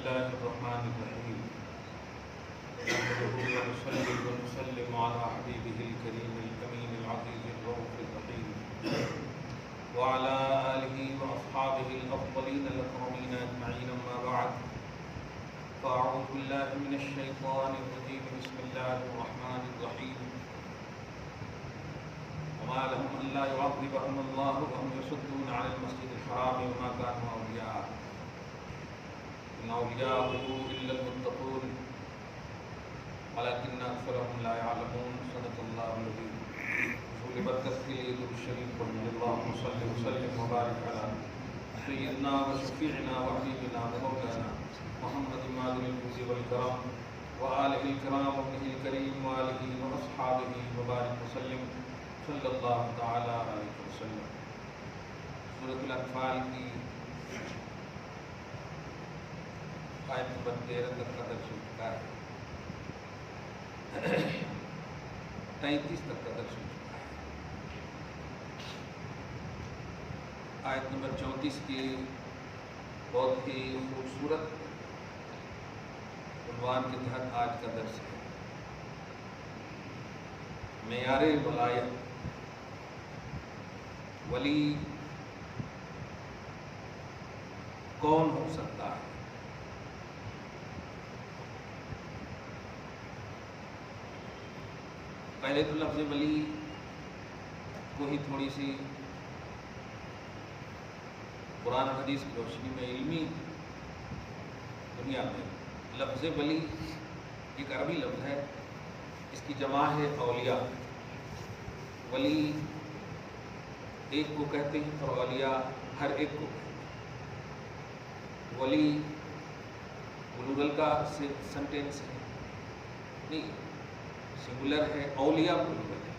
الله الرحمن الرحيم نحمده ونصلي ونسلم على حبيبه الكريم الأمين العزيز الرؤوف الرحيم وعلى آله وأصحابه الأفضلين الأكرمين أجمعين أما بعد فأعوذ بالله من الشيطان الرجيم بسم الله الرحمن الرحيم وما لهم ألا يعذبهم الله وهم يصدون عن المسجد الحرام وما كانوا أولياءه إن أولياءه إلا المتقون ولكن أكثرهم لا يعلمون صدق الله العظيم رسول برکت کے لیے درود شریف پڑھیں اللهم صل وسلم وبارك على سيدنا وشفيعنا وحبيبنا ومولانا محمد معدن الجود والكرم وآله الكرام وابنه الكريم وآله وأصحابه وبارك وسلم صلی اللہ تعالی علیہ وسلم۔ سورۃ الانفال کی آیت نمبر 13 تک کا درس ہو چکا ہے، 33 تک کا درس ہو چکا ہے۔ آیت نمبر 34 کی بہت ہی خوبصورت عنوان کے تحت آج کا درس ہے، معیار ولایت، ولی کون ہو سکتا ہے؟ پہلے تو لفظ ولی کو ہی تھوڑی سی قرآن حدیث کی روشنی میں علمی دنیا میں لفظ ولی ایک عربی لفظ ہے، اس کی جمع ہے اولیاء۔ ولی ایک کو کہتے ہیں اور اولیاء ہر ایک کو کہتے ہیں۔ ولی پلورل کا سنٹینس ہے، نہیں سنگولر ہے، اولیاء پلورل ہے۔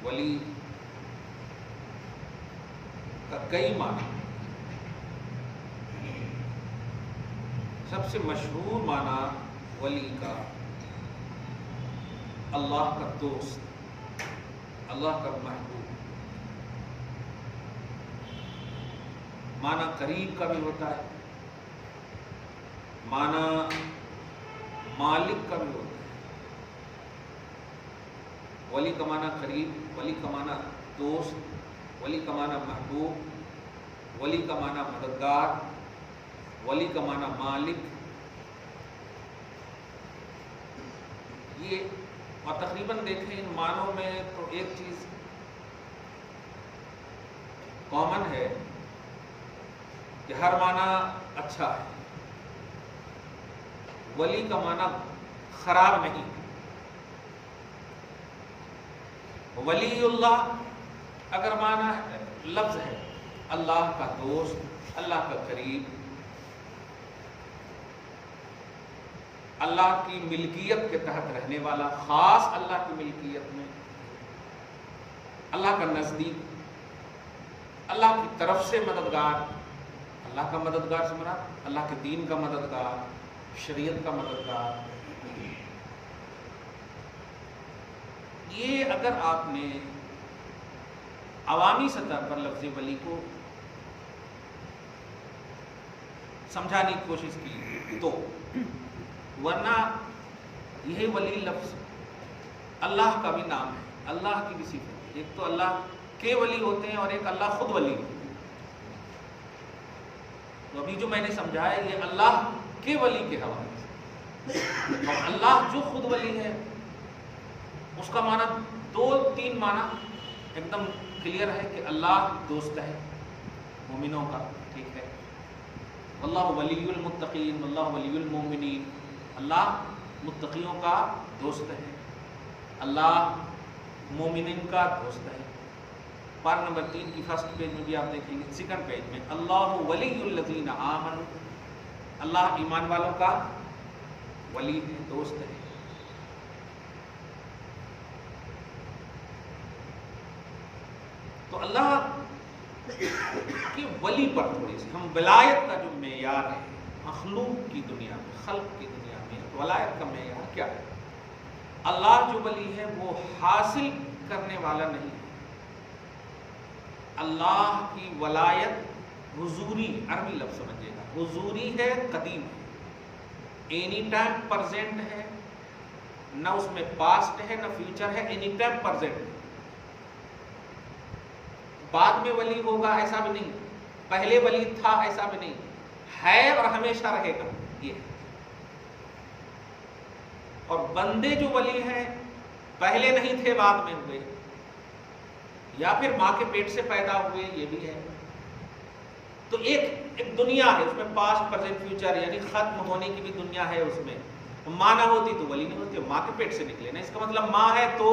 ولی کا کئی معنی، سب سے مشہور معنی ولی کا اللہ کا دوست، اللہ کا محبوب۔ معنی قریب کا بھی ہوتا ہے، معنی مالک کا بھی ہوتا ہے۔ ولی کا معنی قریب، ولی کا معنی دوست، ولی کا معنی محبوب، ولی کا معنی مددگار، ولی کا معنی مالک۔ یہ اور تقریباً دیکھیں ان معنوں میں تو ایک چیز کامن ہے کہ ہر معنی اچھا ہے۔ ولی کا معنی خراب نہیں۔ ولی اللہ اگر معنی لفظ ہے اللہ کا دوست، اللہ کا قریب، اللہ کی ملکیت کے تحت رہنے والا، خاص اللہ کی ملکیت میں، اللہ کا نزدیک، اللہ کی طرف سے مددگار۔ اللہ کا مددگار سے مراد اللہ کے دین کا مددگار، شریعت کا مددگار۔ یہ اگر آپ نے عوامی سطح پر لفظ ولی کو سمجھانے کی کوشش کی تو، ورنہ یہ ولی لفظ اللہ کا بھی نام ہے، اللہ کی بھی صفت ہے۔ ایک تو اللہ کے ولی ہوتے ہیں اور ایک اللہ خود ولی ہوتے ہیں۔ تو ابھی جو میں نے سمجھایا یہ اللہ کے ولی کے حوالے سے، اور اللہ جو خود ولی ہے اس کا معنی 2-3 معنی ایک دم کلیئر ہے کہ اللہ دوست ہے مومنوں کا، ٹھیک ہے۔ واللہ ولی المتقین واللہ ولی المومنین، اللہ متقیوں کا دوست ہے، اللہ مومنین کا دوست ہے۔ پارہ نمبر 3 کی فرسٹ پیج میں بھی آپ دیکھیں گے، سیکنڈ پیج میں اللہ ولی الذین آمنوا، اللہ ایمان والوں کا ولی ہے، دوست ہے۔ تو اللہ کے ولی پر تھوڑی سی ہم ولایت کا جو معیار ہے مخلوق کی دنیا میں، خلق کی دنیا میں، ولایت کا معیار کیا ہے؟ اللہ جو ولی ہے وہ حاصل کرنے والا نہیں ہے، اللہ کی ولایت حضوری عربی لفظ سمجھیے گا. حضوری ہے قدیم ہے, اینی ٹائم پرزینٹ ہے, نہ اس میں پاسٹ ہے نہ فیوچر ہے, اینی ٹائم پرزینٹ. بعد میں ولی ہوگا ایسا بھی نہیں, پہلے ولی تھا ایسا بھی نہیں, ہے اور ہمیشہ رہے گا یہ. اور بندے جو ولی ہیں پہلے نہیں تھے بعد میں ہوئے, یا پھر ماں کے پیٹ سے پیدا ہوئے, یہ بھی ہے. تو ایک دنیا ہے اس میں, پاسٹ پریزنٹ فیوچر, یعنی ختم ہونے کی بھی دنیا ہے اس میں. ماں نہ ہوتی تو ولی نہیں ہوتی, ماں کے پیٹ سے نکلے نا, اس کا مطلب ماں ہے تو,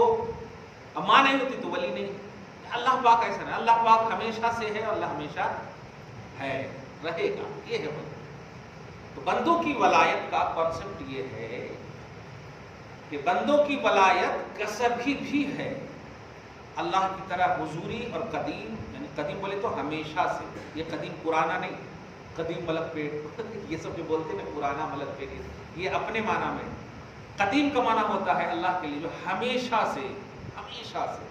ماں نہیں ہوتی تو ولی نہیں. اللہ پاک ایسا نہیں, اللہ پاک ہمیشہ سے ہے اور اللہ ہمیشہ ہے, رہے گا, یہ ہے ولی. تو بندوں کی ولایت کا کانسیپٹ یہ ہے کہ بندوں کی ولایت کسبی بھی ہے اللہ کی طرح حضوری اور قدیم, یعنی قدیم بولے تو ہمیشہ سے, یہ قدیم پرانا نہیں, قدیم ملک پیٹ یہ سب جو بولتے ہیں پرانا ملک پیٹ, یہ اپنے معنی میں. قدیم کا معنی ہوتا ہے اللہ کے لیے جو ہمیشہ سے, ہمیشہ سے.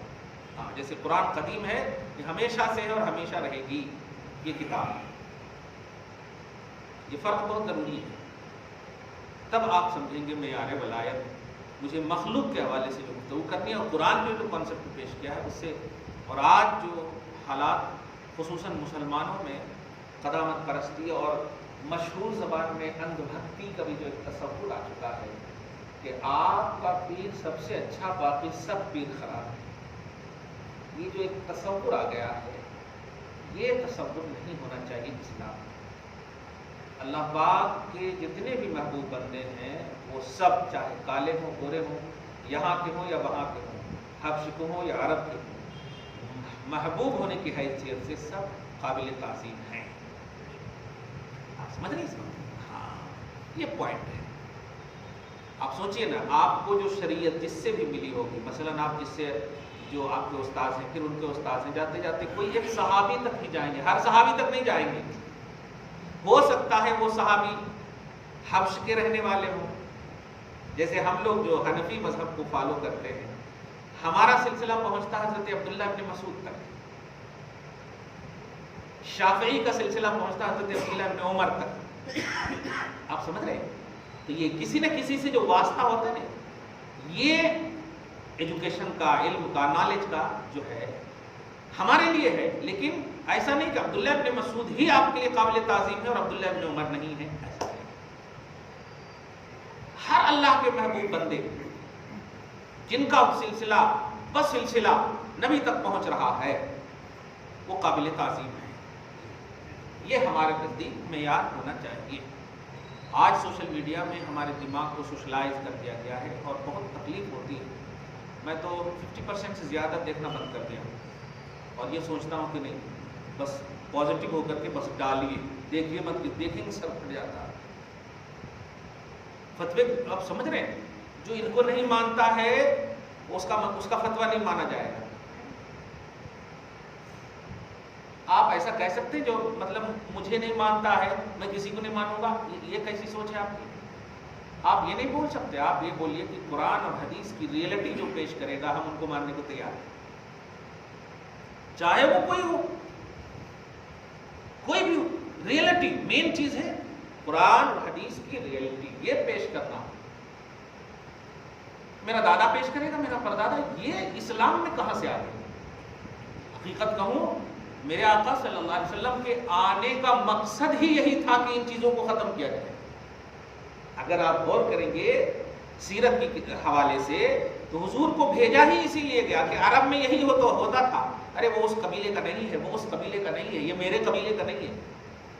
ہاں, جیسے قرآن قدیم ہے, یہ ہمیشہ سے ہے اور ہمیشہ رہے گی یہ کتاب. یہ فرق بہت ضروری ہے, تب آپ سمجھیں گے معیار ولایت. مجھے مخلوق کے حوالے سے جو گفتگو کرنی ہے اور قرآن میں جو کانسیپٹ پیش کیا ہے اس سے, اور آج جو حالات خصوصاً مسلمانوں میں قدامت پرستی اور مشہور زبان میں اندھ بھکتی کا بھی جو ایک تصور آ چکا ہے کہ آپ کا پیر سب سے اچھا, باقی سب پیر خراب ہے, یہ جو ایک تصور آ گیا ہے, یہ تصور نہیں ہونا چاہیے اسلام میں. اللہ پاک کے جتنے بھی محبوب بندے ہیں وہ سب, چاہے کالے ہوں گورے ہوں, یہاں کے ہوں یا وہاں کے ہوں, حبش کے ہوں یا عرب کے ہوں, محبوب ہونے کی حیثیت سے سب قابل تعظیم ہیں. آپ سمجھ رہے ہیں؟ ہاں, یہ پوائنٹ ہے. آپ سوچئے نا, آپ کو جو شریعت جس سے بھی ملی ہوگی, مثلاً آپ جس سے, جو آپ کے استاذ ہیں, پھر ان کے استاذ ہیں, جاتے جاتے کوئی ایک صحابی تک بھی جائیں گے, ہر صحابی تک نہیں جائیں گے. ہو سکتا ہے وہ صحابی حبش کے رہنے والے ہوں, جیسے ہم لوگ جو حنفی مذہب کو فالو کرتے ہیں, ہمارا سلسلہ پہنچتا ہے حضرت عبداللہ ابن مسعود تک, شافعی کا سلسلہ پہنچتا ہے حضرت عبداللہ ابن عمر تک. آپ سمجھ رہے ہیں؟ تو یہ کسی نہ کسی سے جو واسطہ ہوتا ہے نا, یہ ایجوکیشن کا, علم کا, نالج کا جو ہے ہمارے لیے ہے. لیکن ایسا نہیں کہ عبداللہ ابن مسعود ہی آپ کے لیے قابل تعظیم ہے اور عبداللہ ابن عمر نہیں ہے, ایسا نہیں. ہر اللہ کے محبوب بندے جن کا سلسلہ بس سلسلہ نبی تک پہنچ رہا ہے وہ قابل تعظیم ہے. یہ ہمارے نزدیک معیار ہونا چاہیے. آج سوشل میڈیا میں ہمارے دماغ کو سوشلائز کر دیا گیا ہے اور بہت تکلیف ہوتی ہے. میں تو 50% سے زیادہ دیکھنا بند کر دیا ہوں اور یہ سوچتا ہوں کہ نہیں, بس پازیٹیو ہو کر کے بس ڈالیے, دیکھیے مت, دیکھیں گے سر پھٹ جاتا. فتوے آپ سمجھ رہے ہیں, جو ان کو نہیں مانتا ہے اس کا فتویٰ نہیں مانا جائے گا. آپ ایسا کہہ سکتے ہیں جو مطلب مجھے نہیں مانتا ہے میں کسی کو نہیں مانوں گا, یہ کیسی سوچ ہے آپ کی؟ آپ یہ نہیں بول سکتے. آپ یہ بولیے کہ قرآن اور حدیث کی ریئلٹی جو پیش کرے گا ہم ان کو ماننے کو تیار ہیں, چاہے وہ کوئی ہو, کوئی بھی ہو. ریئلٹی مین چیز ہے, قرآن اور حدیث کی ریئلٹی یہ پیش کرنا. میرا دادا پیش کرے گا, میرا پردادا, یہ اسلام میں کہاں سے آ گیا؟ حقیقت کہوں, میرے آقا صلی اللہ علیہ وسلم کے آنے کا مقصد ہی یہی تھا کہ ان چیزوں کو ختم کیا جائے. اگر آپ غور کریں گے سیرت کے حوالے سے تو حضور کو بھیجا ہی اسی لیے گیا کہ عرب میں یہی ہوتا تھا, ارے وہ اس قبیلے کا نہیں ہے, وہ اس قبیلے کا نہیں ہے, یہ میرے قبیلے کا نہیں ہے,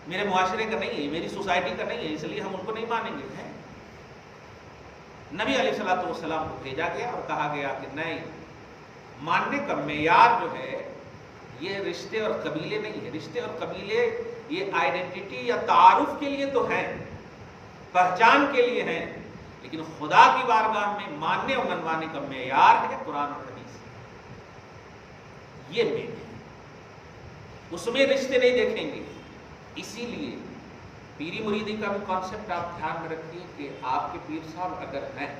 میرے معاشرے کا نہیں ہے, میری سوسائٹی کا نہیں ہے, اس لیے ہم ان کو نہیں مانیں گے. نبی علیہ الصلوۃ والسلام کو بھیجا گیا اور کہا گیا کہ نہیں, ماننے کا معیار جو ہے یہ رشتے اور قبیلے نہیں ہے. رشتے اور قبیلے یہ آئیڈینٹی یا تعارف کے لیے تو ہیں, پہچان کے لیے ہیں, لیکن خدا کی بارگاہ میں ماننے اور منوانے کا معیار ہے قرآن اور حدیث. یہ مین ہے, اس میں رشتے نہیں دیکھیں گے. اسی لیے پیری مریدی کا بھی کانسیپٹ آپ دھیان میں رکھیے کہ آپ کے پیر صاحب اگر ہیں,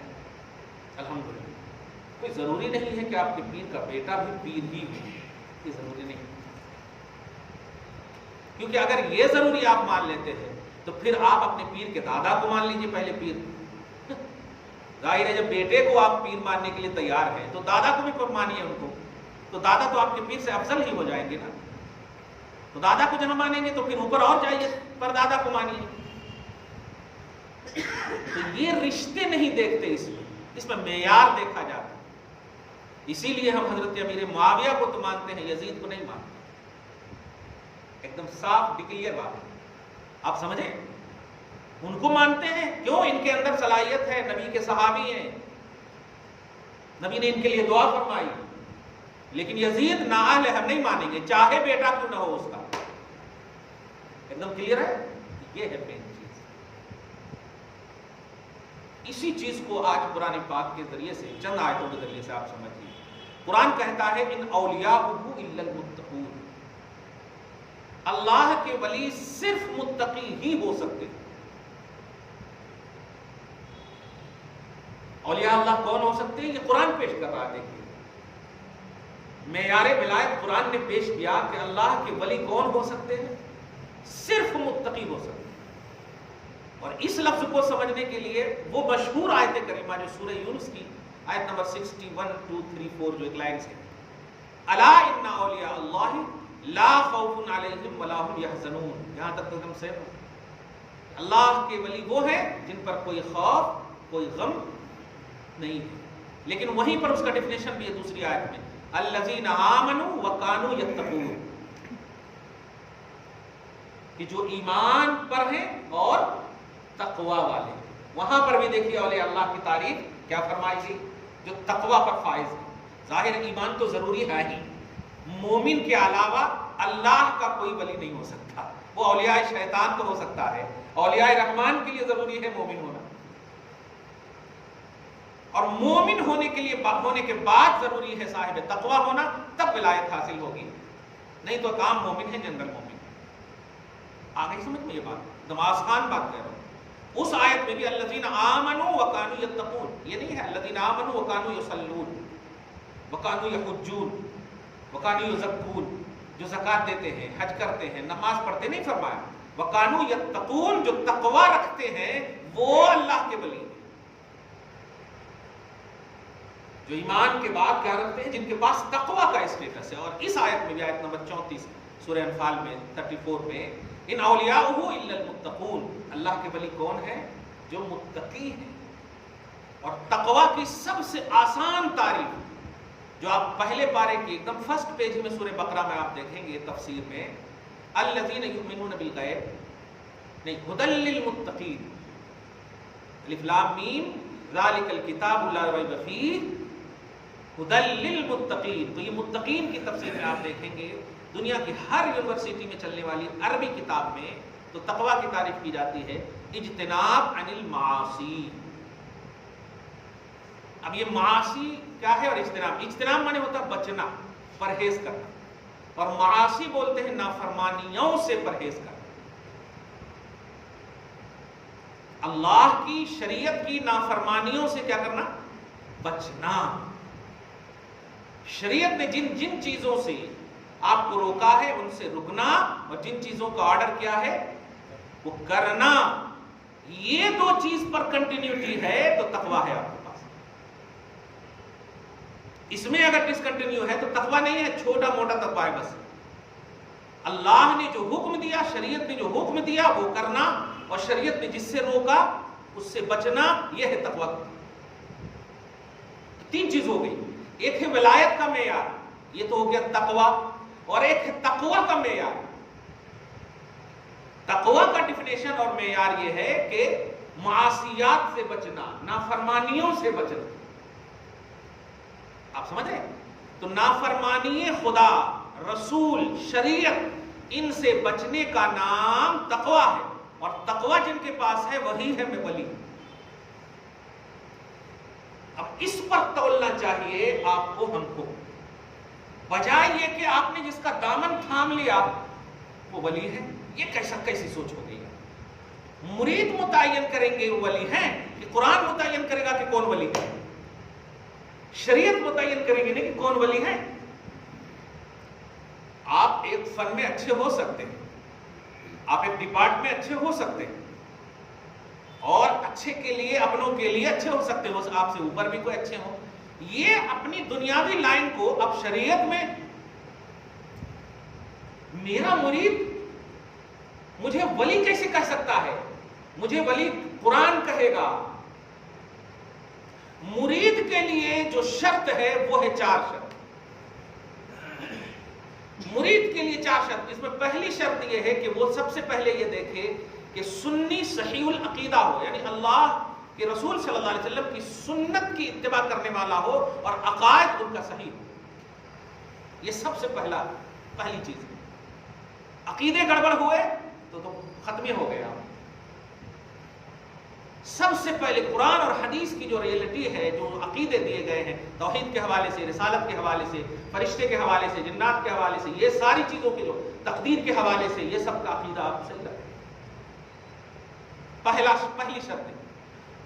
الحمدللہ, کوئی ضروری نہیں ہے کہ آپ کے پیر کا بیٹا بھی پیر ہی ہو, یہ ضروری نہیں. کیونکہ اگر یہ ضروری آپ مان لیتے ہیں تو پھر آپ اپنے پیر کے دادا کو مان لیجئے پہلے پیر. ظاہر ہے جب بیٹے کو آپ پیر ماننے کے لیے تیار ہیں تو دادا کو بھی مانیے ان کو. تو دادا تو آپ کے پیر سے افضل ہی ہو جائیں گے نا. تو دادا کو جہاں مانیں گے تو پھر اوپر اور جائیے پر دادا کو مانیے. تو یہ رشتے نہیں دیکھتے اس میں معیار دیکھا جاتا ہے. اسی لیے ہم حضرت امیر معاویہ کو تو مانتے ہیں, یزید کو نہیں مانتے. ایک دم صاف ڈکلیئر بات. آپ سمجھیں, ان کو مانتے ہیں کیوں؟ ان کے اندر صلاحیت ہے, نبی کے صحابی ہیں, نبی نے ان کے لیے دعا فرمائی. لیکن یزید نااہل ہے, ہم نہیں مانیں گے چاہے بیٹا کیوں نہ ہو اس کا. ایک دم کلیئر ہے. یہ ہے مین چیز. اسی چیز کو آج قرآن پاک کے ذریعے سے, چند آیتوں کے ذریعے سے آپ سمجھیے. قرآن کہتا ہے ان اولیاءہ الا المتقون, اللہ کے ولی صرف متقی ہی ہو سکتے. اولیاء اللہ کون ہو سکتے ہیں؟ یہ قرآن پیش کر رہا ہے. دیکھیے معیار ولایت قرآن نے پیش کیا کہ اللہ کے ولی کون ہو سکتے ہیں؟ صرف متقی ہو سکتے ہیں. اور اس لفظ کو سمجھنے کے لیے وہ مشہور آیت کریمہ جو سورہ یونس کی آیت نمبر 61 2 3 4 جو ایک لائن سے, الا ان اولیاء اللہ لا خوف علیہم ولا هم يحزنون, یہاں تک تو ہم سے اللہ کے ولی وہ ہیں جن پر کوئی خوف کوئی غم نہیں ہے. لیکن وہیں پر اس کا ڈیفینیشن بھی ہے دوسری آیت میں, الذین آمنوا وکانوا یتقون, کہ جو ایمان پر ہیں اور تقوی والے. وہاں پر بھی دیکھیے اولیاء اللہ کی تعریف کیا فرمائی گئی, جو تقوی پر فائز ہے. ظاہر ایمان تو ضروری ہے ہی, مومن کے علاوہ اللہ کا کوئی ولی نہیں ہو سکتا. وہ اولیاء شیطان تو ہو سکتا ہے, اولیاء رحمان کے لیے ضروری ہے مومن ہونا, اور مومن ہونے کے بعد ضروری ہے صاحب تقوی ہونا, تب ولایت حاصل ہوگی. نہیں تو کام مومن ہے, جنرل مومن. آگے سمجھ میں یہ بات, دم آسان بات کہہ رہا ہوں. اس آیت میں بھی الذین آمنوا وکانوا یتقون, یہ نہیں ہے الذین آمنوا وکانوا یصلون وکانوا یحجون وکانوا یزکون, جو زکات دیتے ہیں, حج کرتے ہیں, نماز پڑھتے, نہیں فرمایا. وکانوا یتقون, جو تقوی رکھتے ہیں وہ اللہ کے ولی ہیں. جو ایمان کے بعد کیا رکھتے ہیں, جن کے پاس تقوی کا اسٹیٹس ہے. اور اس آیت میں بھی آیت نمبر 34 سورہ انفال میں 34 میں ان اولیاءہ الا المتقون, اللہ کے ولی کون ہے؟ جو متقی ہیں. اور تقوی کی سب سے آسان تعریف جو آپ پہلے پارے کی ایک دم فرسٹ پیج میں سورہ بقرہ میں آپ دیکھیں گے تفسیر میں, الذین یؤمنون بالغیب, نہیں, ھدی للمتقین, الف لام میم ذالک الکتاب لا ریب فیہ ھدی للمتقین. تو یہ متقین کی تفسیر میں آپ دیکھیں گے دنیا کی ہر یونیورسٹی میں چلنے والی عربی کتاب میں تو تقوی کی تعریف کی جاتی ہے اجتناب عن المعاصی. اب یہ معاصی کیا ہے اور اجتناب؟ اجتناب مانے ہوتا ہے بچنا, پرہیز کرنا, اور معاصی بولتے ہیں نافرمانیوں سے پرہیز کرنا. اللہ کی شریعت کی نافرمانیوں سے کیا کرنا؟ بچنا. شریعت نے جن جن چیزوں سے آپ کو روکا ہے ان سے رکنا, اور جن چیزوں کا آرڈر کیا ہے وہ کرنا. یہ دو چیز پر کنٹینیوٹی ہے تو تقوی ہے آپ کے پاس. اس میں اگر ڈسکنٹینیو ہے تو تقوی نہیں ہے, چھوٹا موٹا تقوی ہے بس. اللہ نے جو حکم دیا, شریعت نے جو حکم دیا وہ کرنا, اور شریعت نے جس سے روکا اس سے بچنا, یہ ہے تقوی. تین چیز ہو گئی. ایک ہے ولایت کا معیار, یہ تو ہو گیا تقوی, اور ایک ہے تقوی کا معیار. تقوی کا ڈیفینیشن اور معیار یہ ہے کہ معاصیات سے بچنا, نافرمانیوں سے بچنا. آپ سمجھ رہے؟ تو نافرمانی خدا, رسول, شریعت, ان سے بچنے کا نام تقوی ہے. اور تقوی جن کے پاس ہے وہی ہے میں ولی. اب اس پر تولنا چاہیے آپ کو, ہم کو, بجائے یہ کہ آپ نے جس کا دامن تھام لیا وہ ولی ہے. یہ کیسی سوچ ہو گئی ہے؟ مرید متعین کریں گے وہ ولی ہیں, کہ قرآن متعین کرے گا کہ کون ولی ہے. شریعت متعین کریں گے نہیں کہ کون ولی ہے. آپ ایک فن میں اچھے ہو سکتے ہیں آپ ایک ڈپارٹ میں اچھے ہو سکتے ہیں اور اچھے کے لیے اپنوں کے لیے اچھے ہو سکتے ہو، آپ سے اوپر بھی کوئی اچھے ہوں. یہ اپنی دنیاوی لائن کو اب شریعت میں میرا مرید مجھے ولی کیسے کہہ سکتا ہے؟ مجھے ولی قرآن کہے گا. مرید کے لیے جو شرط ہے وہ ہے 4 شرط. مرید کے لیے 4 شرط. اس میں پہلی شرط یہ ہے کہ وہ سب سے پہلے یہ دیکھے کہ سنی صحیح العقیدہ ہو، یعنی اللہ کے رسول صلی اللہ علیہ وسلم کی سنت کی اتباع کرنے والا ہو اور عقائد ان کا صحیح ہو. یہ سب سے پہلی چیز ہے. عقیدے گڑبڑ ہوئے تو ختم ہی ہو گیا. سب سے پہلے قرآن اور حدیث کی جو ریئلٹی ہے، جو عقیدے دیے گئے ہیں توحید کے حوالے سے، رسالت کے حوالے سے، فرشتے کے حوالے سے، جنات کے حوالے سے، یہ ساری چیزوں کے جو تقدیر کے حوالے سے، یہ سب کا عقیدہ آپ صحیح رکھیں. پہلی شرط ہے.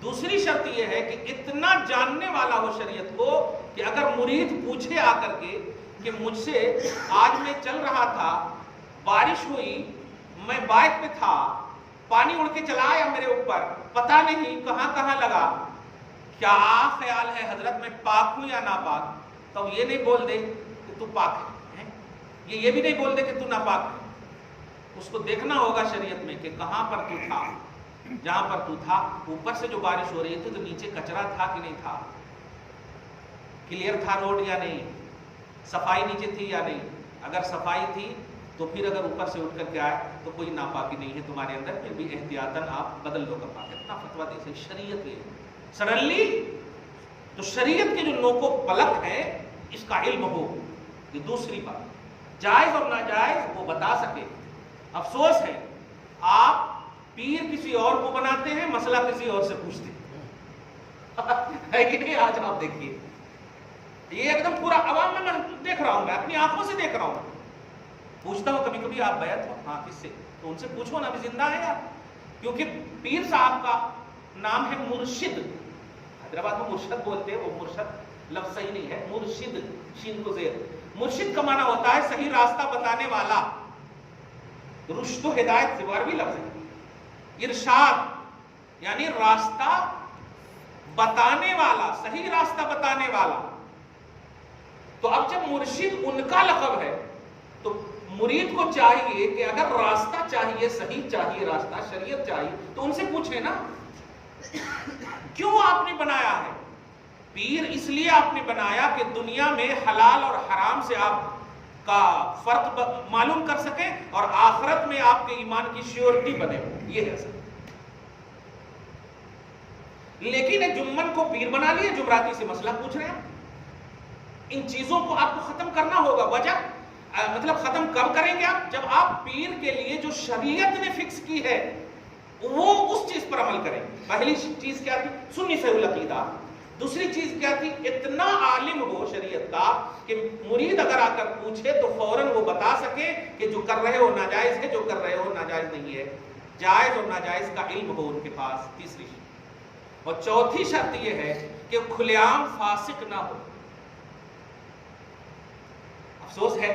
دوسری شرط یہ ہے کہ اتنا جاننے والا ہو شریعت کو کہ اگر مرید پوچھے آ کر کے کہ مجھ سے آج میں چل رہا تھا، بارش ہوئی، میں بائک پہ تھا، پانی اڑ کے چلا آیا میرے اوپر، پتہ نہیں کہاں کہاں لگا، کیا خیال ہے حضرت میں پاک ہوں یا ناپاک؟ تو یہ نہیں بول دے کہ تو پاک ہے، یہ بھی نہیں بول دے کہ تو ناپاک ہے. اس کو دیکھنا ہوگا شریعت میں کہ کہاں پر تو تھا. جہاں پر تو تھا اوپر سے جو بارش ہو رہی تھی تو نیچے کچرا تھا کہ نہیں تھا، کلیئر تھا روڈ یا نہیں، صفائی نیچے تھی یا نہیں. اگر صفائی تھی تو پھر اگر اوپر سے اٹھ کر کے آئے تو کوئی ناپاکی نہیں ہے تمہارے اندر، پھر بھی احتیاطاً آپ بدل لو کپڑا. اتنا فتویٰ دے سے شریعت ہے سڈنلی. تو شریعت کے جو نوک و پلک ہے اس کا علم ہو. یہ دوسری بات، جائز اور ناجائز وہ بتا سکے. افسوس ہے آپ پیر کسی اور کو بناتے ہیں، مسئلہ کسی اور سے پوچھتے ہیں، ہے کہ نہیں؟ آج آپ دیکھیے یہ ایک دم پورا عوام میں دیکھ رہا ہوں، میں اپنی آنکھوں سے دیکھ رہا ہوں. پوچھتا ہوں کبھی کبھی آپ بیعت ہو؟ ہاں. کس سے؟ تو ان سے پوچھو نا ابھی زندہ ہے یار. کیونکہ پیر صاحب کا نام ہے مرشد. حیدرآباد میں مرشد بولتے ہیں، وہ مرشد لفظ صحیح نہیں ہے، مرشد شین کو زیر. مرشد کا معنی ہوتا ہے صحیح راستہ بتانے والا. رشد و ہدایت سے بھی لفظ ہے. ارشاد یعنی راستہ بتانے والا، صحیح راستہ بتانے والا. تو اب جب مرشد ان کا لقب ہے تو مرید کو چاہیے کہ اگر راستہ چاہیے، صحیح چاہیے راستہ، شریعت چاہیے تو ان سے پوچھیں نا کیوں آپ نے بنایا ہے. پیر اس لیے آپ نے بنایا کہ دنیا میں حلال اور حرام سے آپ کا فرق معلوم کر سکیں اور آخرت میں آپ کے ایمان کی شیورٹی بنے ہو. یہ ہے سر. لیکن جمن کو پیر بنا لیے، جمراتی سے مسئلہ پوچھ رہے ہیں. ان چیزوں کو آپ کو ختم کرنا ہوگا. وجہ مطلب ختم کب کریں گے آپ؟ جب آپ پیر کے لیے جو شریعت نے فکس کی ہے وہ اس چیز پر عمل کریں. پہلی چیز کیا تھی؟ سنی صحیح العقیدہ. دوسری چیز کیا تھی؟ اتنا عالم ہو شریعت کا کہ مرید اگر آ کر پوچھے تو فوراً وہ بتا سکے کہ جو کر رہے ہو ناجائز ہے، جو کر رہے ہو ناجائز نہیں ہے. جائز اور ناجائز کا علم ہو ان کے پاس. تیسری شرط. اور چوتھی شرط یہ ہے کہ کھلے عام فاسق نہ ہو. افسوس ہے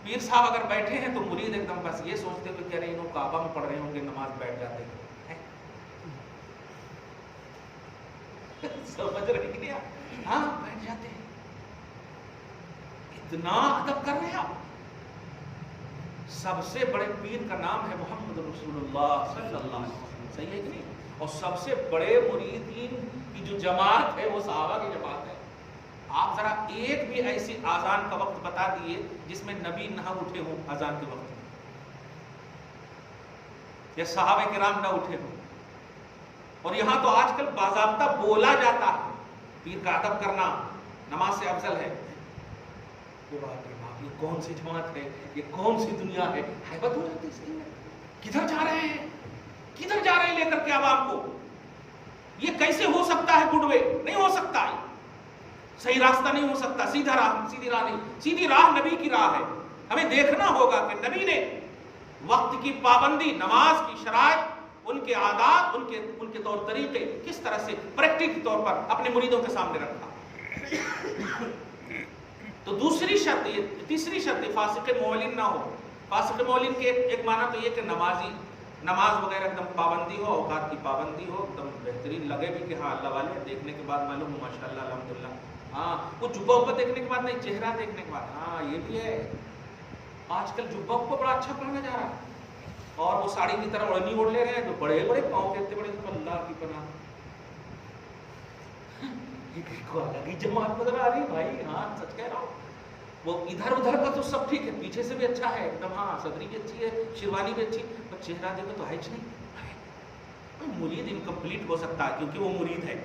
پیر صاحب اگر بیٹھے ہیں تو مرید ایک دم بس یہ سوچتے ہوئے کہ انہوں کعبہ میں پڑھ رہے ہوں گے، نماز بیٹھ جاتے ہیں. سمجھ رہے کہ نہیں آپ؟ ہاں بیٹھ جاتے ہیں. اتنا ادب کر رہے ہیں آپ. سب سے بڑے پیر کا نام ہے محمد رسول اللہ صلی اللہ علیہ وسلم. صحیح ہے کہ نہیں؟ اور سب سے بڑے مریدین کی جو جماعت ہے وہ صحابہ کی جماعت ہے. آپ ذرا ایک بھی ایسی آذان کا وقت بتا دیے جس میں نبی نہ اٹھے ہوں آذان کے وقت، یا صحابہ کرام نہ اٹھے ہوں. اور یہاں تو آج کل باضابطہ بولا جاتا ہے پیر کا ادب کرنا نماز سے افضل ہے. یہ کون سی جماعت ہے، یہ کون سی دنیا ہے؟ حیبت ہو جاتی ہے. کدھر جا رہے ہیں، کدھر جا رہے ہیں لے کر کے عوام کو؟ یہ کیسے ہو سکتا ہے گڈ وے؟ نہیں ہو سکتا ہے. صحیح راستہ نہیں ہو سکتا. سیدھی راہ نہیں. سیدھی راہ نبی کی راہ ہے. ہمیں دیکھنا ہوگا کہ نبی نے وقت کی پابندی، نماز کی شرائط، ان کے عادات، ان کے طور طریقے کس طرح سے پریکٹیکل طور پر اپنے مریدوں کے سامنے رکھا. تو دوسری شرط، تیسری شرط فاسق معلن نہ ہو. فاسق مولین کے ایک معنی تو یہ کہ نماز وغیرہ ایک دم پابندی ہو، اوقات کی پابندی ہو، ایک دم بہترین لگے بھی کہ ہاں اللہ والے، دیکھنے کے بعد معلوم ہو ماشاء اللہ الحمدللہ، ہاں وہ جبہ اوپر دیکھنے کے بعد نہیں، چہرہ دیکھنے کے بعد، ہاں یہ بھی ہے۔ آج کل جبہ کو بڑا اچھا پہنا جا رہا ہے، اور وہ ساڑی کی طرح اڑنی اوڑھ لے رہے ہیں، جو بڑے بڑے پاؤں کہتے بڑے، اللہ کی پناہ الگ ہی جماعت نظر آ رہی ہے بھائی، ہاں سچ کہہ رہا ہوں۔ وہ ادھر ادھر کا تو سب ٹھیک ہے، پیچھے سے بھی اچھا ہے ایک دم، ہاں صدری بھی اچھی ہے، شیروانی بھی اچھی، پر چہرہ دیکھو تو ہے نہیں۔ مرید انکمپلیٹ ہو سکتا ہے کیونکہ وہ مرید ہے،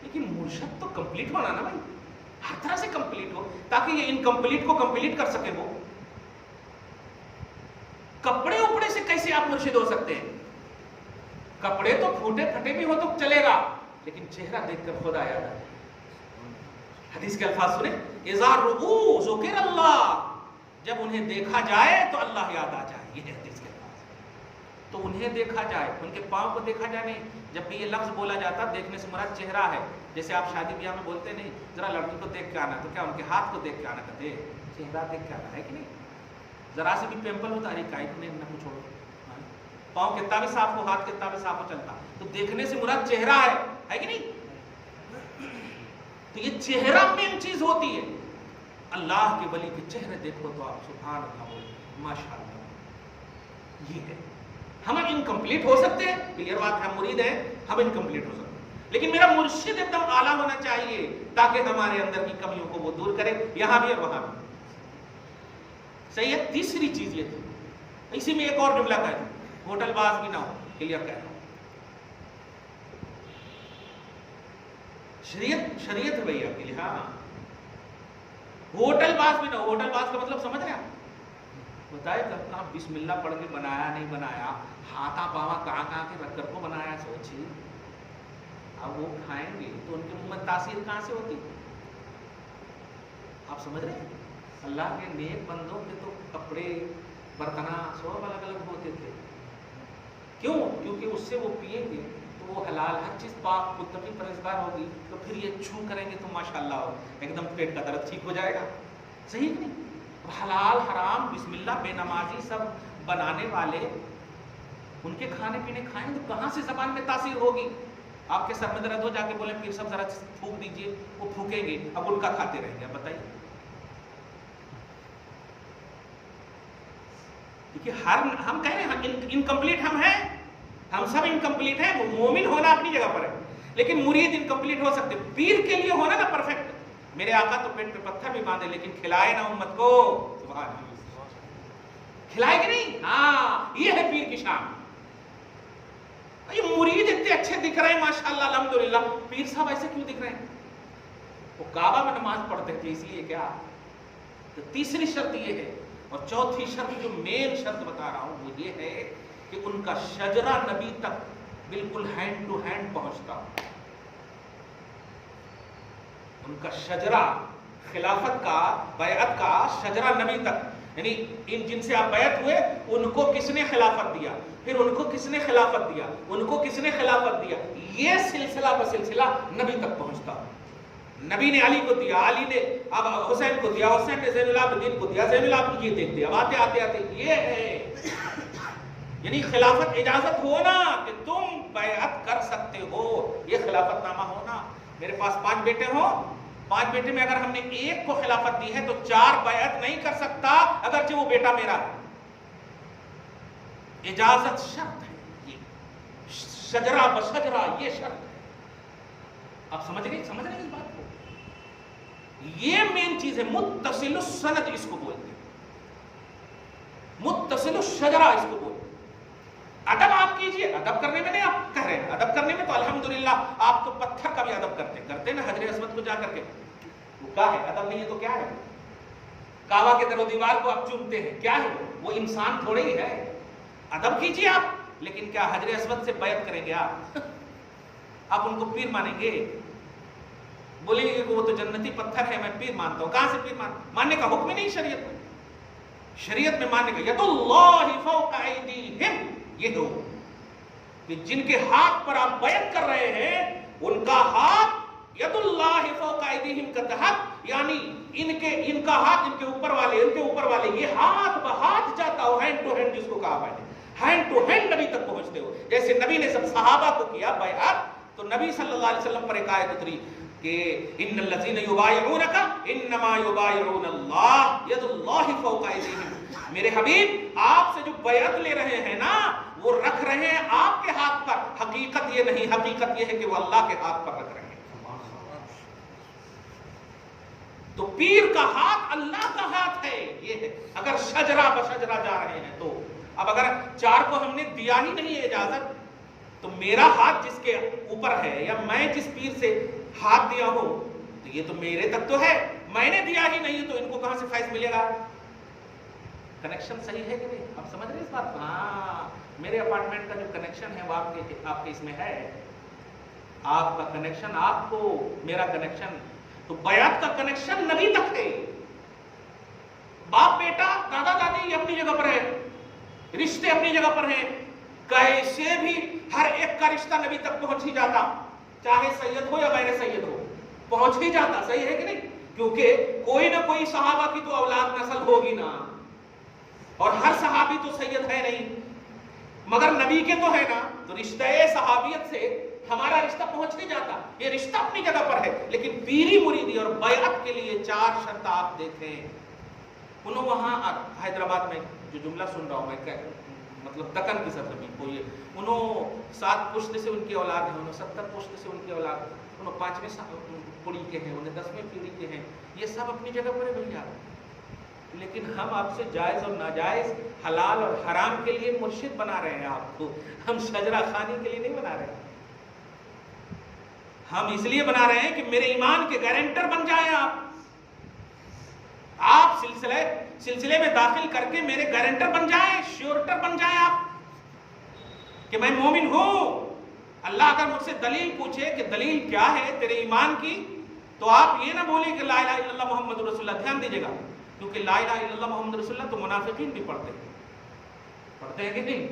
لیکن مرشد تو کمپلیٹ ہونا نا بھائی، ہر طرح سے کمپلیٹ ہو تاکہ یہ انکمپلیٹ کو کمپلیٹ کر سکے۔ وہ کپڑے اوپڑے سے کیسے آپ مرشد ہو سکتے ہیں؟ کپڑے تو پھوٹے پھٹے بھی ہو تو چلے گا، لیکن چہرہ دیکھ کر خدا یاد آئے۔ حدیث کے الفاظ سنیں، اذا رؤوا ذکر اللہ، جب انہیں دیکھا جائے تو اللہ یاد آ جائے، یہ حدیث کے الفاظ۔ تو انہیں دیکھا جائے، ان کے پاؤں کو دیکھا جائے نہیں۔ جب بھی یہ لفظ بولا جاتا دیکھنے سے مراد چہرہ ہے، جیسے آپ شادی بیاہ میں بولتے نہیں ذرا لڑکی کو دیکھ کے آنا، تو کیا ان کے ہاتھ کو دیکھ کے آنا، کہتے چہرہ دیکھ کے آنا ہے کہ نہیں؟ ذرا سے بھی پمپل ہوتا ہے کائی نہیں نہ کچھ چھوڑو، پاؤں کتنا بھی صاف ہو، ہاتھ کتنا بھی صاف ہو چلتا، تو دیکھنے سے مراد چہرہ ہے کہ نہیں؟ تو یہ چہرہ مین چیز ہوتی ہے۔ اللہ کے ولی کے چہرے دیکھو تو آپ سبحان اللہ بولے ماشاء اللہ، یہ ہے۔ ہم انکمپلیٹ ہو سکتے ہیں، کلیئر بات ہے، ہم مرید ہیں، ہم انکمپلیٹ ہو سکتے ہیں، لیکن میرا مرشد ایک دم اعلیٰ ہونا چاہیے تاکہ ہمارے اندر کی کمیوں کو وہ دور کرے، یہاں بھی اور وہاں بھی۔ صحیح ہے۔ تیسری چیز یہ تھی، اسی میں ایک اور جملہ کہہ دوں، ہوٹل باز بھی نہ ہو، کلیئر کہہ رہا ہوں۔ شریعت ہے بھائی آپ کے لیے، ہاں ہوٹل باز بھی نہ ہو۔ ہوٹل باز کا مطلب سمجھ رہے ہیں آپ؟ بتائے کہاں بسم اللہ پڑھ کے بنایا نہیں بنایا، ہاتھا پاوا کہاں کے رکھ کر کو بنایا، سوچیے اب وہ کھائیں گے تو ان کے منہ میں تاثیر کہاں سے ہوتی؟ آپ سمجھ رہے ہیں؟ اللہ کے نیک بندوں کے تو کپڑے برتنا سب الگ الگ ہوتے تھے، کیوں؟ کیونکہ اس سے وہ پیئیں گے تو وہ حلال، ہر چیز پاک متقی پرہیزگار ہوگی، تو پھر یہ چھو کریں گے تو ماشاءاللہ ایک دم پیٹ کا درد ٹھیک ہو جائے گا، صحیح کہ نہیں؟ حلال حرام بسم اللہ بے نمازی سب بنانے والے، ان کے کھانے پینے کھائیں تو کہاں سے زبان میں تاثیر ہوگی؟ آپ کے سر میں درد ہو، جا کے بولیں پیر صاحب ذرا پھونک دیجئے، وہ پھونکیں گے، اب ان کا کھاتے رہیں گے، بتائیے۔ دیکھیے ہم کہہ رہے ہیں انکمپلیٹ ہم ہیں، ہم سب انکمپلیٹ ہیں، مومن ہونا اپنی جگہ پر ہے، لیکن مرید انکمپلیٹ ہو سکتے۔ پیر کے لیے ہونا نا پرفیکٹ، میرے آقا تو پیٹ پہ پتھر بھی باندھے لیکن کھلائے نا امت کو، سبحان اللہ، کھلائے گی نہیں؟ ہاں یہ ہے پیر کی شان۔ یہ مرید اتنے اچھے دکھ رہے ہیں ماشاءاللہ الحمدللہ، پیر صاحب ایسے کیوں دکھ رہے ہیں؟ وہ کعبہ میں نماز پڑھتے تھے اس لیے کیا؟ تو تیسری شرط یہ ہے، اور چوتھی شرط جو مین شرط بتا رہا ہوں وہ یہ ہے کہ ان کا شجرہ نبی تک بالکل ہینڈ ٹو ہینڈ پہنچتا، ان کا شجرہ خلافت کا، بیعت کا شجرہ نبی تک، یعنی ان جن سے آپ بیعت ہوئے ان کو کس نے خلافت دیا، پھر ان کو کس نے خلافت دیا، ان کو کس نے خلافت دیا، یہ سلسلہ بسلسلہ نبی تک پہنچتا۔ نبی نے علی کو دیا، علی نے اب حسین کو دیا، حسین نے زین العابدین کو دیا، زین العابدین یہ دیکھ دیا، آتے آتے آتے یہ ہے، یعنی خلافت اجازت ہونا کہ تم بیعت کر سکتے ہو، یہ خلافت نامہ ہونا۔ میرے پاس 5 بیٹے ہوں، 5 بیٹے میں اگر ہم نے ایک کو خلافت دی ہے تو 4 بیعت نہیں کر سکتا اگرچہ وہ بیٹا میرا ہے، اجازت شرط ہے، یہ شجرہ بشجرہ یہ شرط ہے۔ آپ سمجھ رہے ہیں اس بات کو؟ یہ مین چیز ہے، متصل السند اس کو بولتے ہیں، متصل الشجرہ اس کو بولتے ہیں۔ ادب آپ کیجئے، ادب کرنے میں نہیں آپ کہہ رہے ہیں، ادب کرنے میں تو الحمدللہ آپ تو پتھر کا بھی ادب کرتے نا، حجر اسود کو جا کر کے، وہ کیا ہے؟ ادب نہیں ہے تو کیا ہے؟ کعبہ کے در و دیوار کو آپ چومتے ہیں، کیا ہے وہ انسان تھوڑے ہی ہے؟ ادب کیجئے آپ، لیکن کیا حجر اسود سے بیعت کریں گے آپ ان کو پیر مانیں گے؟ بولیں گے کہ وہ تو جنتی پتھر ہے، میں پیر مانتا ہوں، کہاں سے پیر ماننے کا حکم ہی نہیں شریعت میں، شریعت میں ماننے کا ید اللہ فوق ایدیہم، یہ دو کہ جن کے ہاتھ پر آپ بیعت کر رہے ہیں ان کا ہاتھ ید اللہ فوق ایدیہم کا تحت، یعنی ان کا ہاتھ ان کے اوپر والے یہ ہاتھ بہات بتاؤ ہینڈ ٹو ہینڈ جس کو کہا میں نے, ہینڈ ٹو ہینڈ نبی تک پہنچتے ہو. جیسے نبی نے سب صحابہ کو کیا بیعت, تو نبی صلی اللہ علیہ وسلم پر ایک آیت اتری کہ ان الذین یبایعونک انما یبایعون اللہ ید اللہ فوق ایدیہم. میرے حبیب آپ سے جو بیعت لے رہے ہیں نا وہ رکھ رہے ہیں آپ کے ہاتھ پر, حقیقت یہ نہیں, حقیقت یہ ہے کہ وہ اللہ کے ہاتھ پر رکھ رہے ہیں. تو پیر کا ہاتھ اللہ کا ہاتھ ہے, یہ ہے. اگر شجرہ بشجرہ جا رہے ہیں تو اب اگر چار کو ہم نے دیا ہی نہیں اجازت, تو میرا ہاتھ جس کے اوپر ہے یا میں جس پیر سے ہاتھ دیا ہوں تو یہ تو میرے تک تو ہے, میں نے دیا ہی نہیں تو ان کو کہاں سے فیض ملے گا؟ کنیکشن صحیح ہے کہ نہیں؟ آپ سمجھ رہے اس بات کو؟ ہاں, میرے اپارٹمنٹ کا جو کنیکشن ہے وہ آپ کے اس میں ہے, آپ کا کنیکشن, آپ کو میرا کنیکشن, تو بیعت کا کنیکشن نبی تک ہے. باپ بیٹا دادا دادی یہ اپنی جگہ پر ہے, رشتے اپنی جگہ پر ہیں, کیسے بھی ہر ایک کا رشتہ نبی تک پہنچ ہی جاتا, چاہے سید ہو یا غیر سید ہو, پہنچ ہی جاتا. صحیح ہے کہ نہیں؟ کیونکہ کوئی نہ کوئی صحابہ کی تو اولاد نسل ہوگی نا, اور ہر صحابی تو سید ہے نہیں, مگر نبی کے تو ہے نا, تو رشتہ صحابیت سے ہمارا رشتہ پہنچ نہیں جاتا. یہ رشتہ اپنی جگہ پر ہے, لیکن پیری مریدی اور بیعت کے لیے 4 شرط آپ دیکھیں. انہوں وہاں حیدرآباد میں جو جملہ سن رہا ہوں میں, مطلب دکن کی سطح میں کوئی, انہوں 7 پشت سے ان کی اولاد ہے, انہوں 70 پشت سے ان کی اولاد ہے, انہوں 5ویں پوڑی کے ہیں, انہیں 10ویں پیڑھی کے ہیں, یہ سب اپنی جگہ پر ہے بھیا. لیکن ہم آپ سے جائز اور ناجائز, حلال اور حرام کے لیے مرشد بنا رہے ہیں آپ کو, ہم شجرہ خوانی کے لیے نہیں بنا رہے ہیں. ہم اس لیے بنا رہے ہیں کہ میرے ایمان کے گارنٹر بن جائیں آپ سلسلے میں داخل کر کے میرے گارنٹر بن جائیں, شیورٹر بن جائیں آپ کہ میں مومن ہوں. اللہ اگر مجھ سے دلیل پوچھے کہ دلیل کیا ہے تیرے ایمان کی, تو آپ یہ نہ بولیں کہ لا الہ الا اللہ محمد رسول اللہ. دھیان دیجیے گا, کیونکہ لا الہ الا اللہ محمد رسول اللہ تو منافقین بھی پڑھتے ہیں کہ نہیں؟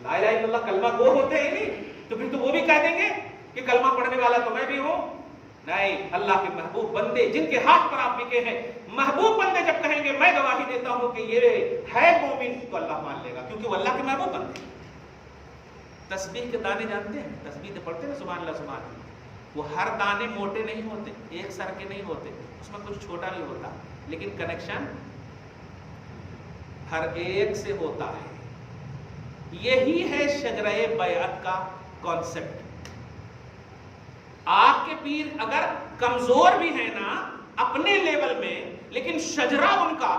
لا الہ الا اللہ کلمہ گو ہوتے ہیں نہیں, تو پھر تو وہ بھی کہہ دیں گے کہ کلمہ پڑھنے والا تو میں بھی ہوں. نہیں, اللہ کے محبوب بندے جن کے ہاتھ پر آپ بکے ہیں, محبوب بندے جب کہیں گے میں گواہی دیتا ہوں کہ یہ ہے مومن, تو اللہ مان لے گا, کیونکہ وہ اللہ کے محبوب بندے. تسبیح کے دانے جانتے ہیں, تسبیح پڑھتے ہیں سبحان اللہ سبحان اللہ, وہ ہر دانے موٹے نہیں ہوتے, ایک سر کے نہیں ہوتے, اس میں کچھ چھوٹا بھی ہوتا, لیکن کنیکشن ہر ایک سے ہوتا ہے. یہی ہے شجرہ بیعت کا کانسیپٹ. آپ کے پیر اگر کمزور بھی ہیں نا اپنے لیول میں, لیکن شجرہ ان کا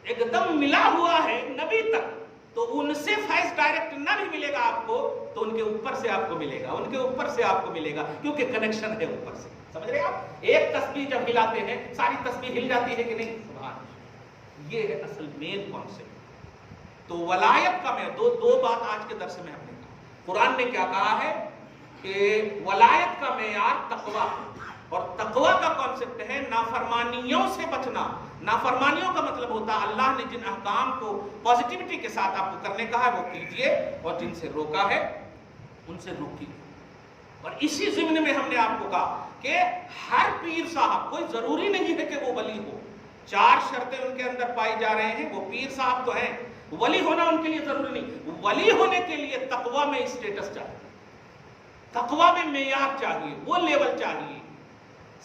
ایک دم ملا ہوا ہے نبی تک, تو ان سے فیض ڈائریکٹ نہ بھی ملے گا آپ کو, تو ان کے اوپر سے آپ کو ملے گا, ان کے اوپر سے آپ کو ملے گا, کیونکہ کنیکشن ہے اوپر سے. سمجھ رہے آپ؟ ایک تسبیح جب ہلاتے ہیں ساری تسبیح ہل جاتی ہے کہ نہیں؟ سبحان. یہ ہے اصل مین کانسیپٹ. تو ولایت کا میں دو بات آج کے درس میں ہم نے کہا. قرآن نے کیا کہا ہے کہ ولایت کا معیار تقویٰ, اور تقویٰ کا کانسیپٹ ہے نافرمانیوں سے بچنا. نافرمانیوں کا مطلب ہوتا ہے اللہ نے جن احکام کو پازیٹیوٹی کے ساتھ آپ کو کرنے کہا ہے وہ کیجئے, اور جن سے روکا ہے ان سے روکیے. اور اسی ضمن میں ہم نے آپ کو کہا کہ ہر پیر صاحب, کوئی ضروری نہیں ہے کہ وہ ولی ہو, 4 شرطیں ان کے اندر پائی جا رہے ہیں, وہ پیر صاحب تو ہیں, ولی ہونا ان کے لیے ضروری نہیں. ولی ہونے کے لیے تقویٰ میں اسٹیٹس چاہیے, تقویٰ میں معیار چاہیے, وہ لیول چاہیے.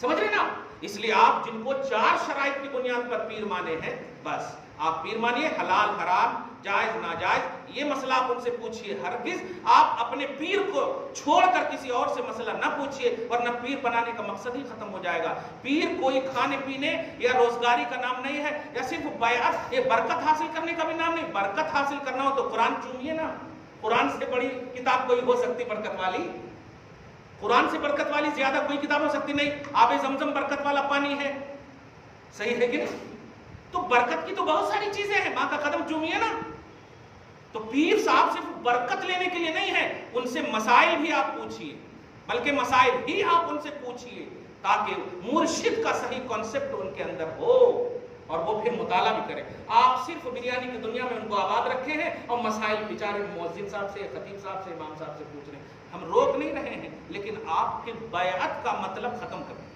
سمجھ رہے نا؟ اس لیے آپ جن کو 4 شرائط کی بنیاد پر پیر مانے ہیں, بس آپ پیر مانیے. حلال حرام, جائز ناجائز, یہ مسئلہ آپ ان سے پوچھئے. ہرگز آپ اپنے پیر کو چھوڑ کر کسی اور سے مسئلہ نہ پوچھئے, ورنہ پیر بنانے کا مقصد ہی ختم ہو جائے گا. پیر کوئی کھانے پینے یا روزگاری کا نام نہیں ہے, یا صرف بیعت, یہ برکت حاصل کرنے کا بھی نام نہیں. برکت حاصل کرنا ہو تو قرآن چومیے نا, قرآن سے بڑی کتاب کوئی ہو سکتی برکت والی؟ قرآن سے برکت والی زیادہ کوئی کتاب ہو سکتی نہیں. آب زمزم برکت والا پانی ہے, صحیح ہے کہ نہیں؟ تو برکت کی تو بہت ساری چیزیں ہیں, ماں کا قدم چومیے نا. تو پیر صاحب صرف برکت لینے کے لیے نہیں ہے, ان سے مسائل بھی آپ پوچھئے, بلکہ مسائل ہی آپ ان سے پوچھئے, تاکہ مرشد کا صحیح کانسیپٹ ان کے اندر ہو, اور وہ پھر مطالعہ بھی کریں. آپ صرف بریانی کی دنیا میں ان کو آباد رکھے ہیں, اور مسائل بیچارے مؤذن صاحب سے, خطیب صاحب سے, امام صاحب سے پوچھ رہے ہیں. ہم روک نہیں رہے ہیں, لیکن آپ کے بیعت کا مطلب ختم کریں.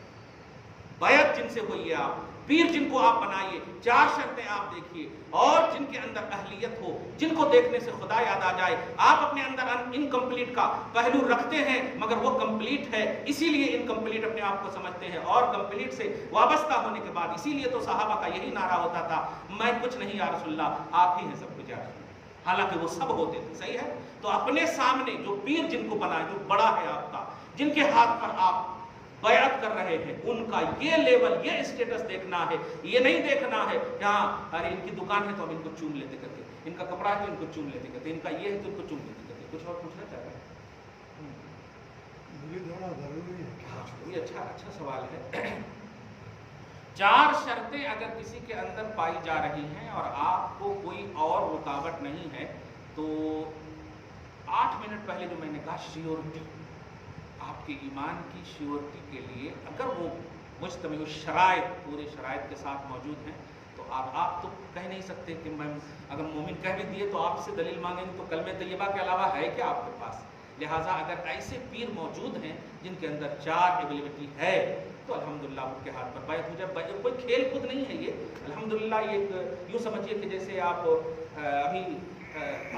بیعت جن سے ہوئی ہے آپ, پیر جن کو آپ بنائیے، 4 شرطیں آپ دیکھیے، اور جن کے اندر اہلیت ہو، جن کو دیکھنے سے خدا یاد آ جائے۔ آپ اپنے اندر انکمپلیٹ کا پہلو رکھتے ہیں مگر وہ کمپلیٹ ہے، اسی لیے انکمپلیٹ اپنے آپ کو سمجھتے ہیں، اور کمپلیٹ سے وابستہ ہونے کے بعد اسی لیے تو صحابہ کا یہی نعرہ ہوتا تھا، میں کچھ نہیں یا رسول اللہ، آپ ہی ہیں سب کچھ یا رسول اللہ، حالانکہ وہ سب ہوتے تھے، صحیح ہے؟ تو اپنے سامنے جو پیر جن کو بنائے، جو بڑا ہے آپ کا، جن کے ہاتھ پر آپ بیعت کر رہے ہیں، ان کا یہ لیول، یہ اسٹیٹس دیکھنا ہے، یہ نہیں دیکھنا ہے کہ ہاں ارے ان کی دکان ہے تو ہم ان کو چوم لیتے کرتے، ان کا کپڑا ہے تو ان کو چوم لیتے کرتے، ان کا یہ ہے تو ان کو چوم لیتے کرتے۔ کچھ اور پوچھنا چاہ رہے ہیں؟ یہ اچھا سوال ہے۔ 4 شرطیں اگر کسی کے اندر پائی جا رہی ہیں اور آپ کو کوئی اور رکاوٹ نہیں ہے تو 8 منٹ پہلے جو میں نے کہا شیورٹی، آپ کے ایمان کی شیورٹی کے لیے اگر وہ مجتمع شرائط، پورے شرائط کے ساتھ موجود ہیں تو آپ تو کہہ نہیں سکتے کہ میں اگر مومن کہہ بھی دیے تو آپ سے دلیل مانگیں گے تو کلمہ طیبہ کے علاوہ ہے کیا آپ کے پاس؟ لہٰذا اگر ایسے پیر موجود ہیں جن کے اندر 4 ایبیلٹی ہے تو الحمدللہ ان کے ہاتھ پر بیعت ہو جائے۔ کوئی کھیل کود نہیں ہے یہ، الحمدللہ یہ یوں سمجھیے کہ جیسے آپ ابھی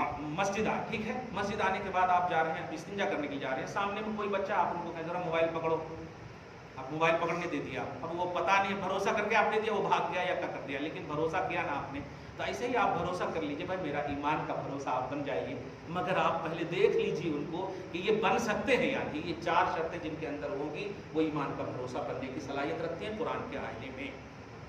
آپ مسجد آئے، ٹھیک ہے، مسجد آنے کے بعد آپ جا رہے ہیں، استنجا کرنے کے لیے جا رہے ہیں، سامنے میں کوئی بچہ، آپ ان کو کہیں ذرا موبائل پکڑو، آپ موبائل پکڑنے دے دیا، اب وہ پتہ نہیں بھروسہ کر کے آپ دے دیا، وہ بھاگ گیا یا کیا کر دیا، لیکن بھروسہ کیا نا آپ نے، تو ایسے ہی آپ بھروسہ کر لیجئے، بھائی میرا ایمان کا بھروسہ آپ بن جائیے، مگر آپ پہلے دیکھ لیجئے ان کو کہ یہ بن سکتے ہیں یا نہیں۔ یہ 4 شرطیں جن کے اندر ہوگی وہ ایمان کا بھروسہ بننے کی صلاحیت رکھتے ہیں قرآن کے آئینے میں،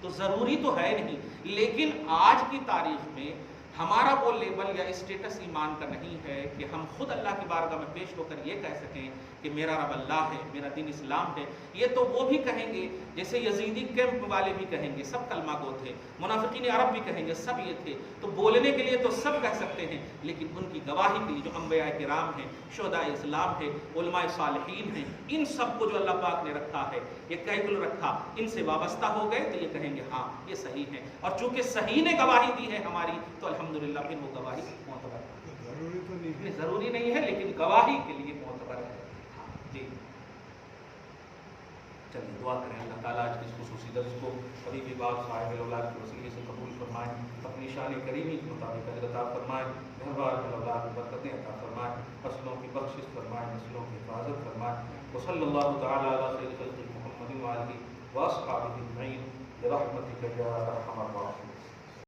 تو ضروری تو ہے نہیں، لیکن آج کی تاریخ میں ہمارا وہ لیول یا اسٹیٹس ایمان کا نہیں ہے کہ ہم خود اللہ کی بارگاہ میں پیش ہو کر یہ کہہ سکیں کہ میرا رب اللہ ہے، میرا دین اسلام ہے۔ یہ تو وہ بھی کہیں گے جیسے یزیدی کیمپ والے بھی کہیں گے، سب کلمہ گو تھے، منافقین عرب بھی کہیں گے، سب یہ تھے، تو بولنے کے لیے تو سب کہہ سکتے ہیں، لیکن ان کی گواہی کے لیے جو انبیاء کرام ہیں، شہداء اسلام ہیں، علماء صالحین ہیں، ان سب کو جو اللہ پاک نے رکھا ہے، یہ کیکل رکھا، ان سے وابستہ ہو گئے تو یہ کہیں گے ہاں یہ صحیح ہے، اور چونکہ صحیح نے گواہی دی ہے ہماری تو الحمدللہ پھر وہ گواہی معتبر ہے، ضروری نہیں ہے لیکن گواہی کے لیے معتبر ہے۔ جی چلیے دعا کریں اللہ تعالیٰ آج کے اس خصوصی درس کو قریب باغ صاحب اولاد کے وسیلے سے قبول فرمائیں، اپنی شان کریمی کے مطابق اجر عطا فرمائیں، مہربان اولاد کی برکتیں عطا فرمائیں، فصلوں کی بخشش فرمائیں، نسلوں کی حفاظت فرمائیں۔ وصلی اللہ تعالیٰ علی سید خلق محمد وآلہ واصحابہ اجمعین برحمتک یا ارحم الراحمین۔